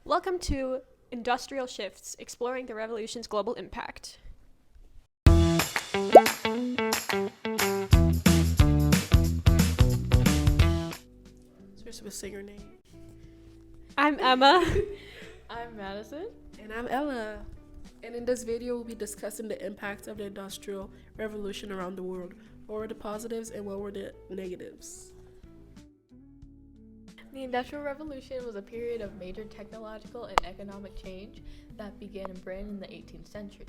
Welcome to Industrial Shifts, exploring the revolution's global impact. Just a singer name. I'm Emma. I'm Madison. And I'm Ella. And in this video, we'll be discussing the impacts of the Industrial Revolution around the world. What were the positives and what were the negatives? The Industrial Revolution was a period of major technological and economic change that began in Britain in the 18th century.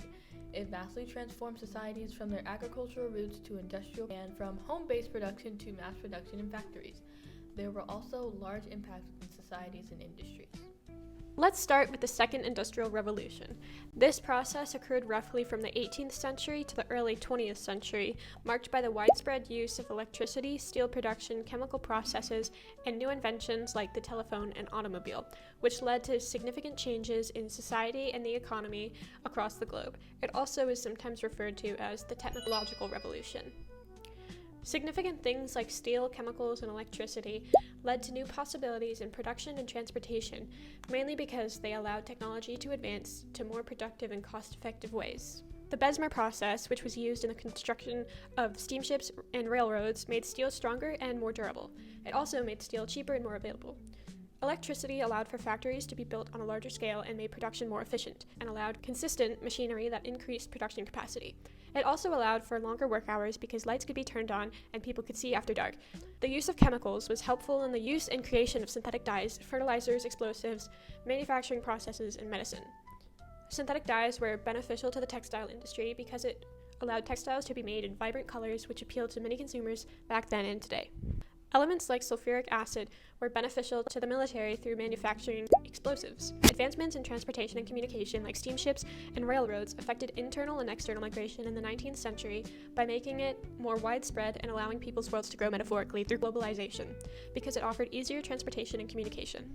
It vastly transformed societies from their agricultural roots to industrial and from home-based production to mass production in factories. There were also large impacts in societies and industries. Let's start with the Second Industrial Revolution. This process occurred roughly from the 18th century to the early 20th century, marked by the widespread use of electricity, steel production, chemical processes, and new inventions like the telephone and automobile, which led to significant changes in society and the economy across the globe. It also is sometimes referred to as the Technological Revolution. Significant things like steel, chemicals, and electricity led to new possibilities in production and transportation, mainly because they allowed technology to advance to more productive and cost-effective ways. The Bessemer process, which was used in the construction of steamships and railroads, made steel stronger and more durable. It also made steel cheaper and more available. Electricity allowed for factories to be built on a larger scale and made production more efficient, and allowed consistent machinery that increased production capacity. It also allowed for longer work hours because lights could be turned on and people could see after dark. The use of chemicals was helpful in the use and creation of synthetic dyes, fertilizers, explosives, manufacturing processes, and medicine. Synthetic dyes were beneficial to the textile industry because it allowed textiles to be made in vibrant colors which appealed to many consumers back then and today. Elements like sulfuric acid were beneficial to the military through manufacturing explosives. Advancements in transportation and communication, like steamships and railroads, affected internal and external migration in the 19th century by making it more widespread and allowing people's worlds to grow metaphorically through globalization, because it offered easier transportation and communication.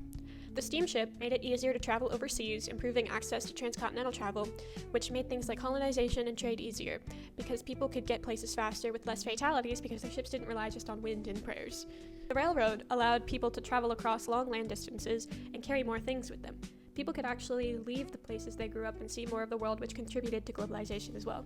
The steamship made it easier to travel overseas, improving access to transcontinental travel, which made things like colonization and trade easier, because people could get places faster with less fatalities because their ships didn't rely just on wind and prayers. The railroad allowed people to travel across long land distances and carry more things with them. People could actually leave the places they grew up and see more of the world, which contributed to globalization as well.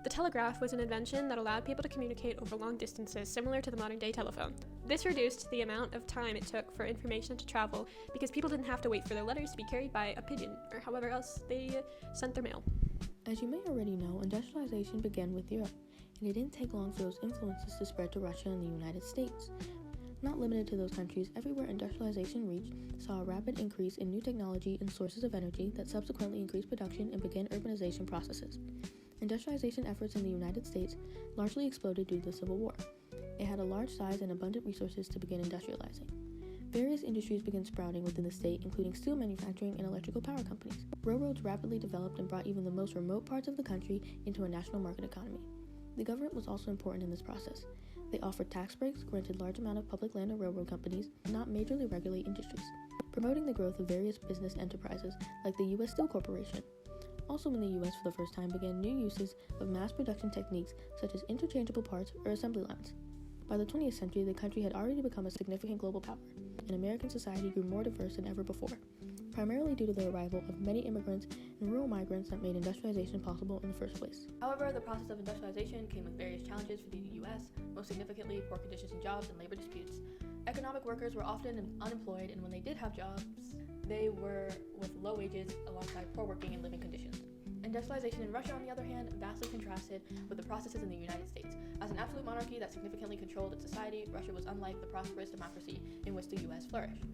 The telegraph was an invention that allowed people to communicate over long distances, similar to the modern-day telephone. This reduced the amount of time it took for information to travel because people didn't have to wait for their letters to be carried by a pigeon or however else they sent their mail. As you may already know, industrialization began with Europe, and it didn't take long for those influences to spread to Russia and the United States. Not limited to those countries, everywhere industrialization reached saw a rapid increase in new technology and sources of energy that subsequently increased production and began urbanization processes. Industrialization efforts in the United States largely exploded due to the Civil War. It had a large size and abundant resources to begin industrializing. Various industries began sprouting within the state, including steel manufacturing and electrical power companies. Railroads rapidly developed and brought even the most remote parts of the country into a national market economy. The government was also important in this process. They offered tax breaks, granted large amount of public land to railroad companies, and not majorly regulate industries, promoting the growth of various business enterprises like the U.S. Steel Corporation. Also in the U.S. for the first time began new uses of mass production techniques such as interchangeable parts or assembly lines. By the 20th century, the country had already become a significant global power, and American society grew more diverse than ever before, primarily due to the arrival of many immigrants and rural migrants that made industrialization possible in the first place. However, the process of industrialization came with various challenges for the U.S., most significantly poor conditions in jobs and labor disputes. Economic workers were often unemployed, and when they did have jobs, they were with low wages alongside poor working and living conditions. Industrialization in Russia, on the other hand, vastly contrasted with the processes in the United States. As an absolute monarchy that significantly controlled its society, Russia was unlike the prosperous democracy in which the U.S. flourished.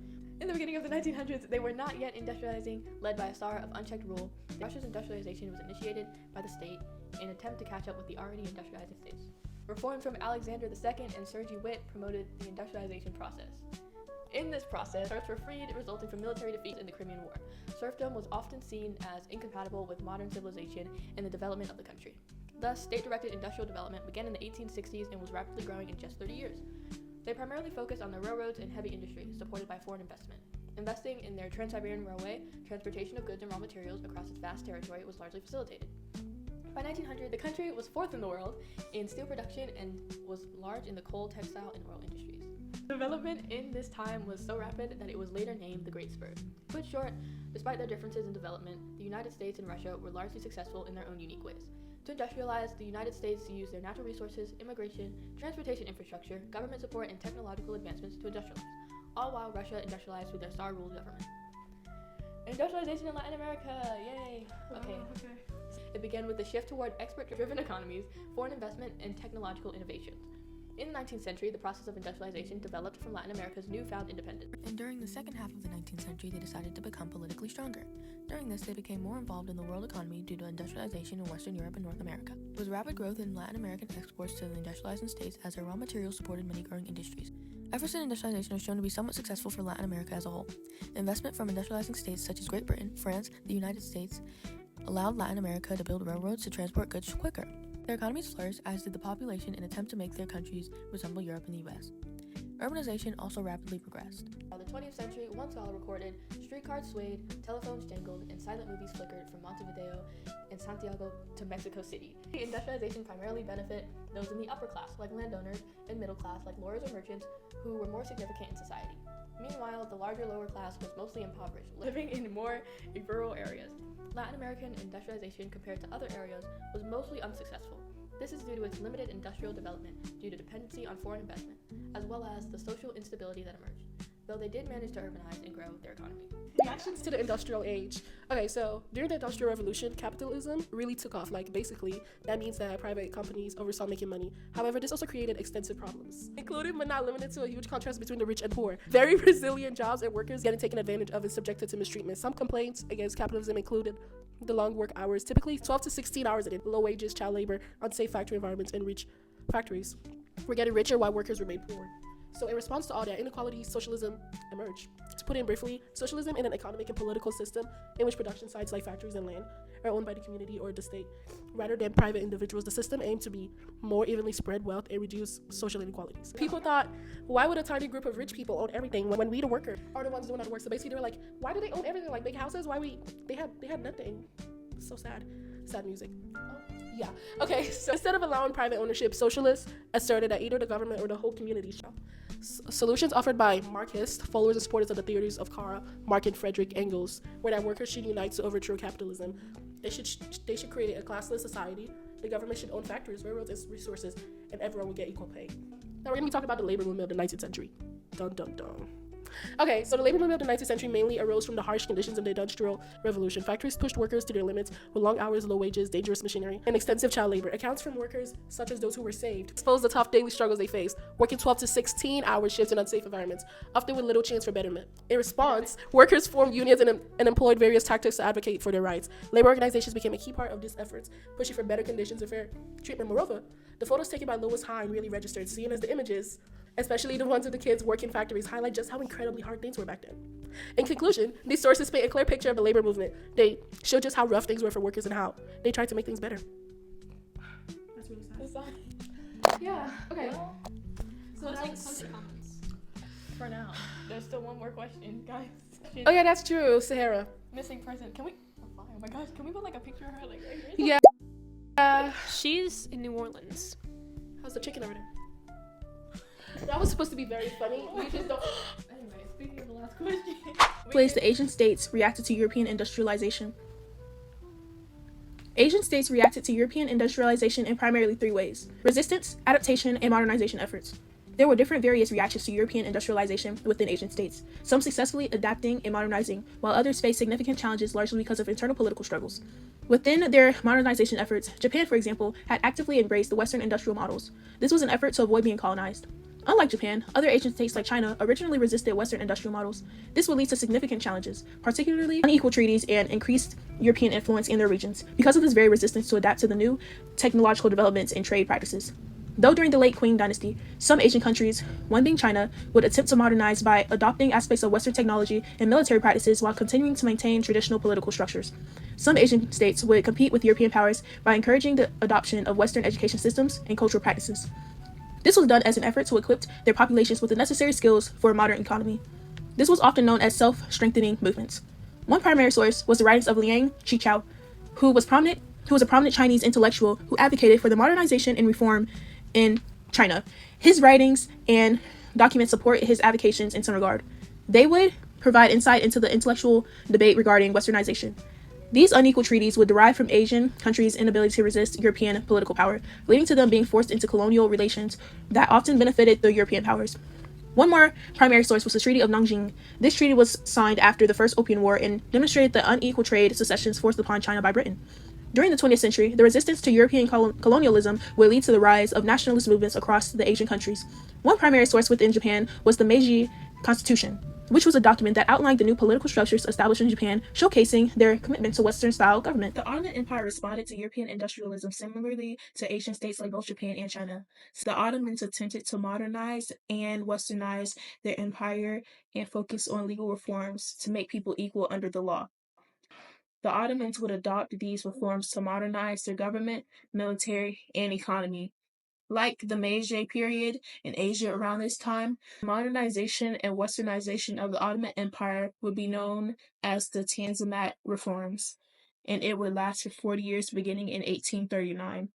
In the beginning of the 1900s, they were not yet industrializing, led by a Tsar of unchecked rule. Russia's industrialization was initiated by the state in an attempt to catch up with the already industrialized states. Reforms from Alexander II and Sergei Witt promoted the industrialization process. In this process, serfs were freed, resulting from military defeats in the Crimean War. Serfdom was often seen as incompatible with modern civilization and the development of the country. Thus, state-directed industrial development began in the 1860s and was rapidly growing in just 30 years. They primarily focused on the railroads and heavy industry, supported by foreign investment. Investing in their Trans-Siberian Railway, transportation of goods and raw materials across its vast territory was largely facilitated. By 1900, the country was fourth in the world in steel production and was large in the coal, textile, and oil industries. Development in this time was so rapid that it was later named the Great Spurt. Put short, despite their differences in development, the United States and Russia were largely successful in their own unique ways. To industrialize, the United States used their natural resources, immigration, transportation infrastructure, government support, and technological advancements to industrialize, all while Russia industrialized through their Tsar-ruled government. Industrialization in Latin America, yay! Okay. It began with the shift toward export-driven economies, foreign investment, and technological innovations. In the 19th century, the process of industrialization developed from Latin America's newfound independence. And during the second half of the 19th century, they decided to become politically stronger. During this, they became more involved in the world economy due to industrialization in Western Europe and North America. There was rapid growth in Latin American exports to the industrializing states as their raw materials supported many growing industries. Efforts in industrialization are shown to be somewhat successful for Latin America as a whole. Investment from industrializing states such as Great Britain, France, the United States allowed Latin America to build railroads to transport goods quicker. Their economies flourished, as did the population, in an attempt to make their countries resemble Europe and the US. Urbanization also rapidly progressed. By the 20th century, one scholar recorded, streetcars swayed, telephones jangled, and silent movies flickered from Montevideo and Santiago to Mexico City. The industrialization primarily benefited those in the upper class, like landowners, and middle class, like lawyers or merchants, who were more significant in society. Meanwhile, the larger lower class was mostly impoverished, living in more rural areas. Latin American industrialization, compared to other areas, was mostly unsuccessful. This is due to its limited industrial development due to dependency on foreign investment, as well as the social instability that emerged, though they did manage to urbanize and grow their economy. Reactions to the industrial age. Okay, so during the Industrial Revolution, capitalism really took off. Like, basically, that means that private companies oversaw making money. However, this also created extensive problems, including but not limited to a huge contrast between the rich and poor. Very resilient jobs and workers getting taken advantage of and subjected to mistreatment. Some complaints against capitalism included the long work hours, typically 12 to 16 hours a day, low wages, child labor, unsafe factory environments, and rich factories were getting richer while workers remained poor. So in response to all that, inequality, socialism emerged. To put it briefly, socialism is an economic and political system in which production sites like factories and land are owned by the community or the state, rather than private individuals. The system aimed to be more evenly spread wealth and reduce social inequalities. People thought, why would a tiny group of rich people own everything when we, the worker, are the ones doing all the work? So basically, they were like, why do they own everything? Like big houses? They had nothing. So sad. Sad music. Yeah. Okay, so instead of allowing private ownership, socialists asserted that either the government or the whole community shall. Solutions offered by Marxists, followers and supporters of the theories of Karl Marx and Friedrich Engels, were that workers should unite to overthrow capitalism. They should create a classless society. The government should own factories, railroads, and resources, and everyone would get equal pay. Now we're going to be talking about the labor movement of the 19th century. Dun dun dun. Okay, so the labor movement of the 19th century mainly arose from the harsh conditions of the Industrial Revolution. Factories pushed workers to their limits with long hours, low wages, dangerous machinery, and extensive child labor. Accounts from workers, such as those who were saved, exposed the tough daily struggles they faced, working 12 to 16-hour shifts in unsafe environments, often with little chance for betterment. In response, workers formed unions and employed various tactics to advocate for their rights. Labor organizations became a key part of these efforts, pushing for better conditions and fair treatment. Moreover, the photos taken by Lois Hine really registered, seeing as the images, especially the ones of the kids working factories, highlight just how incredibly hard things were back then. In conclusion, these sources paint a clear picture of the labor movement. They show just how rough things were for workers and how they tried to make things better. That's really sad. Yeah, okay. Well, So that's comments. for now, there's still one more question, guys. Oh yeah, that's true, Sahara. Missing person. Can we? Oh my gosh, can we put like a picture of her like right here? Yeah. She's in New Orleans. How's the chicken over there? That was supposed to be very funny. We just don't. Anyway, speaking of the last question. Ways the Asian states reacted to European industrialization. Asian states reacted to European industrialization in primarily three ways: resistance, adaptation, and modernization efforts. There were different various reactions to European industrialization within Asian states, some successfully adapting and modernizing, while others faced significant challenges largely because of internal political struggles. Within their modernization efforts, Japan, for example, had actively embraced the Western industrial models. This was an effort to avoid being colonized. Unlike Japan, other Asian states like China originally resisted Western industrial models. This would lead to significant challenges, particularly unequal treaties and increased European influence in their regions, because of this very resistance to adapt to the new technological developments and trade practices. Though during the late Qing dynasty, some Asian countries, one being China, would attempt to modernize by adopting aspects of Western technology and military practices while continuing to maintain traditional political structures. Some Asian states would compete with European powers by encouraging the adoption of Western education systems and cultural practices. This was done as an effort to equip their populations with the necessary skills for a modern economy. This was often known as self-strengthening movements. One primary source was the writings of Liang Qichao, who was a prominent Chinese intellectual who advocated for the modernization and reform in China. His writings and documents support his avocations in some regard. They would provide insight into the intellectual debate regarding westernization. These unequal treaties would derive from Asian countries' inability to resist European political power, leading to them being forced into colonial relations that often benefited the European powers. One more primary source was the Treaty of Nanjing. This treaty was signed after the First Opium War and demonstrated the unequal trade concessions forced upon China by Britain. During the 20th century, the resistance to European colonialism would lead to the rise of nationalist movements across the Asian countries. One primary source within Japan was the Meiji Constitution, which was a document that outlined the new political structures established in Japan, showcasing their commitment to Western-style government. The Ottoman Empire responded to European industrialism similarly to Asian states like both Japan and China. So the Ottomans attempted to modernize and westernize their empire and focus on legal reforms to make people equal under the law. The Ottomans would adopt these reforms to modernize their government, military, and economy. Like the Meiji period in Asia around this time, modernization and westernization of the Ottoman Empire would be known as the Tanzimat reforms, and it would last for 40 years beginning in 1839.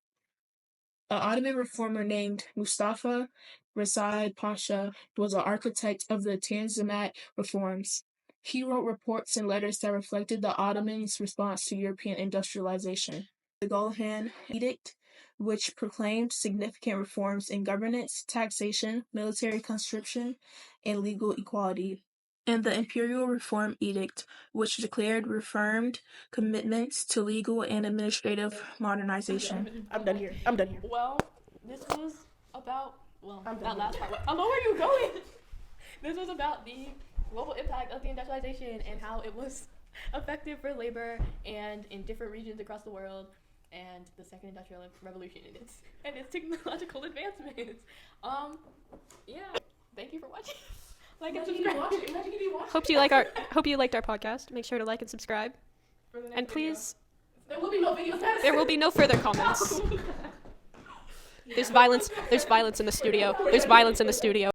An Ottoman reformer named Mustafa Reşad Pasha was an architect of the Tanzimat reforms. He wrote reports and letters that reflected the Ottomans' response to European industrialization. The Gulhan Edict, which proclaimed significant reforms in governance, taxation, military conscription, and legal equality. And the Imperial Reform Edict, which declared reaffirmed commitments to legal and administrative modernization. I'm done here. Well, this was about, I'm that done. last part. I know where you're going. This was about the global impact of the industrialization and how it was effective for labor and in different regions across the world, and the second industrial revolution and its technological advancements. Yeah. Thank you for watching. Like and subscribe. Hope you liked our podcast. Make sure to like and subscribe. And please, There will be no videos. there will be no further comments. There's violence in the studio.